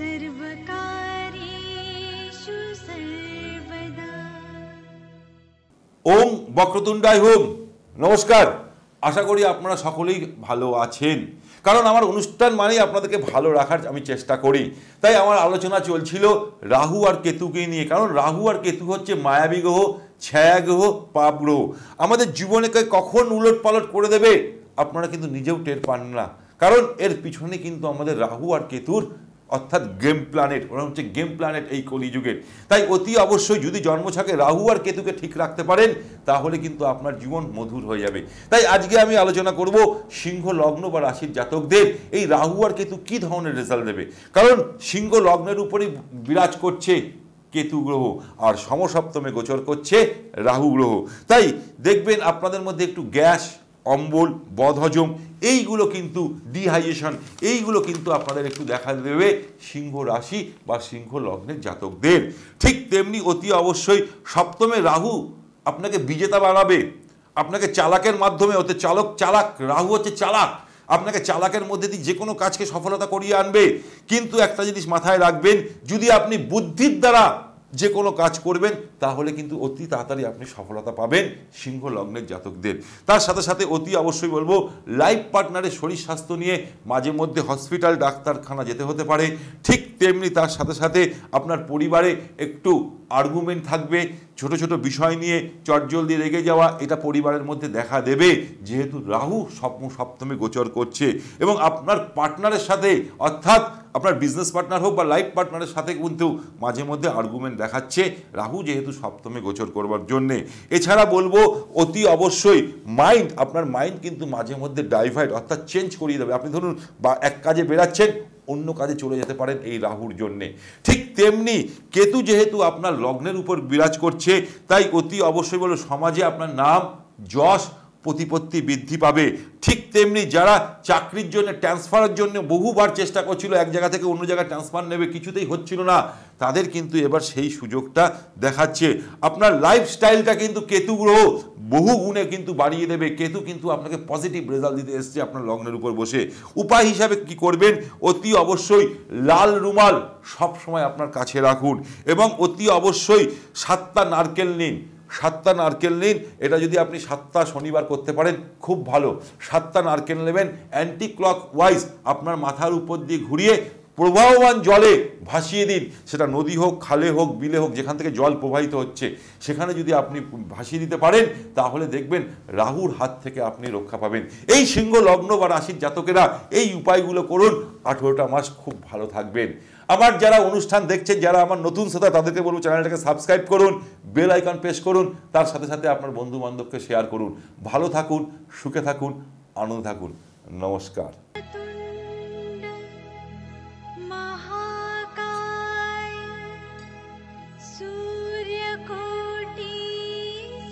सर्वकार्येषु सर्वदा। ওম বক্রতুণ্ডায় হোম। নমস্কার, আশা করি আপনারা সকলেই ভালো আছেন, কারণ আমার অনুষ্ঠান মানেই আপনাদেরকে ভালো রাখার আমি চেষ্টা করি। তাই আমার আলোচনা চলছিল রাহু আর কেতুকে নিয়ে, কারণ রাহু আর কেতু হচ্ছে মায়াবী গ্রহ, ছায়া গ্রহ, পাপ গ্রহ। আমাদের জীবনকে কখন উলট পালট করে দেবে আপনারা কিন্তু নিজেও টের পান না, কারণ এর পিছনে কিন্তু আমাদের রাহু আর কেতুর অর্থাৎ গেম প্ল্যানেট, ওরা হচ্ছে গেম প্ল্যানেট এই কলিযুগের। তাই অতি অবশ্যই যদি জন্মছকে রাহু আর কেতুকে ঠিক রাখতে পারেন তাহলে কিন্তু আপনার জীবন মধুর হয়ে যাবে। তাই আজকে আমি আলোচনা করব সিংহ লগ্ন বা রাশির জাতকদের এই রাহু আর কেতু কী ধরনের রেজাল্ট দেবে। কারণ সিংহ লগ্নের উপরেই বিরাজ করছে কেতু গ্রহ আর সমসপ্তমে গোচর করছে রাহু গ্রহ। তাই দেখবেন আপনাদের মধ্যে একটু গ্যাস, অম্বল, বদহজম, এইগুলো কিন্তু ডিহাইড্রেশন, এইগুলো কিন্তু আপনাদের একটু দেখা দেবে সিংহ রাশি বা সিংহ লগ্নের জাতকদের। ঠিক তেমনি অতি অবশ্যই সপ্তমে রাহু আপনাকে বিজেতা বানাবে, আপনাকে চালাকের মাধ্যমে, ওতে চালাক, রাহু হচ্ছে চালাক, আপনাকে চালাকের মধ্যে দিয়ে যে কোনো কাজকে সফলতা করিয়ে আনবে। কিন্তু একটা জিনিস মাথায় রাখবেন, যদি আপনি বুদ্ধির দ্বারা যে কোনো কাজ করবেন তাহলে কিন্তু অতি তাড়াতাড়ি আপনি সফলতা পাবেন সিংহ লগ্নের জাতকদের। তার সাথে সাথে অতি অবশ্যই বলবো লাইফ পার্টনারের শরীর স্বাস্থ্য নিয়ে মাঝে মধ্যে হসপিটাল, ডাক্তারখানা যেতে হতে পারে। ঠিক তেমনি তার সাথে সাথে আপনার পরিবারে একটু আর্গুমেন্ট থাকবে, ছোট ছোট বিষয় নিয়ে চটজলদি রেগে যাওয়া, এটা পরিবারের মধ্যে দেখা দেবে, যেহেতু রাহু সপ্তমে গোচর করছে। এবং আপনার পার্টনারের সাথে, অর্থাৎ আপনার বিজনেস পার্টনার হোক বা লাইফ পার্টনারের সাথে কিন্তু মাঝে মধ্যে আর্গুমেন্ট দেখাচ্ছে রাহু যেহেতু সপ্তমে গোচর করবার জন্যে। এছাড়া বলবো অতি অবশ্যই আপনার মাইন্ড কিন্তু মাঝে মধ্যে ডাইভার্ট অর্থাৎ চেঞ্জ করিয়ে দেবে। আপনি ধরুন বা এক কাজে বেরাচ্ছেন, অন্য কাজে চলে যেতে পারেন এই রাহুর জন্যে। ঠিক তেমনি কেতু যেহেতু আপনার লগ্নের উপর বিরাজ করছে, তাই অতি অবশ্যই বলবো সমাজে আপনার নাম, যশ, প্রতিপত্তি বৃদ্ধি পাবে। ঠিক তেমনি যারা চাকরির জন্য, ট্রান্সফারের জন্য বহুবার চেষ্টা করছিল, এক জায়গা থেকে অন্য জায়গায় ট্রান্সফার নেবে, কিছুতেই হচ্ছিল না, তাদের কিন্তু এবার সেই সুযোগটা দেখাচ্ছে। আপনার লাইফস্টাইলটা কিন্তু কেতু গ্রহ বহু গুণে কিন্তু বাড়িয়ে দেবে। কেতু কিন্তু আপনাকে পজিটিভ রেজাল্ট দিতে এসছে আপনার লগ্নের উপর বসে। উপায় হিসাবে কি করবেন, অতি অবশ্যই লাল রুমাল সবসময় আপনার কাছে রাখুন এবং অতি অবশ্যই 7টা নারকেল নিন। 7টা নারকেল নিন, এটা যদি আপনি 7টা শনিবার করতে পারেন খুব ভালো। 7টা নারকেল নেবেন, অ্যান্টি ক্লক ওয়াইজ আপনার মাথার উপর দিয়ে ঘুরিয়ে প্রবাহমান জলে ভাসিয়ে দিন। সেটা নদী হোক, খালে হোক, বিলে হোক, যেখান থেকে জল প্রবাহিত হচ্ছে সেখানে যদি আপনি ভাসিয়ে দিতে পারেন তাহলে দেখবেন রাহুর হাত থেকে আপনি রক্ষা পাবেন। এই সিংহ লগ্ন বা রাশির জাতকেরা এই উপায়গুলো করুন, 18টা মাস খুব ভালো থাকবেন। আমার যারা অনুষ্ঠান দেখছেন, যারা আমার নতুন শ্রোতা, তাদেরকে বলবো চ্যানেলটাকে সাবস্ক্রাইব করুন, বেল আইকন প্রেস করুন, তার সাথে সাথে আপনার বন্ধু বান্ধবকে শেয়ার করুন। ভালো থাকুন, সুখে থাকুন, আনন্দ থাকুন। নমস্কার। महाकाय सूर्यकोटि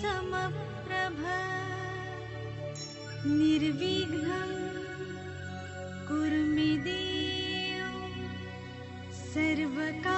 समप्रभ निर्विघ्नं कुरु मे देव सर्वकार्येषु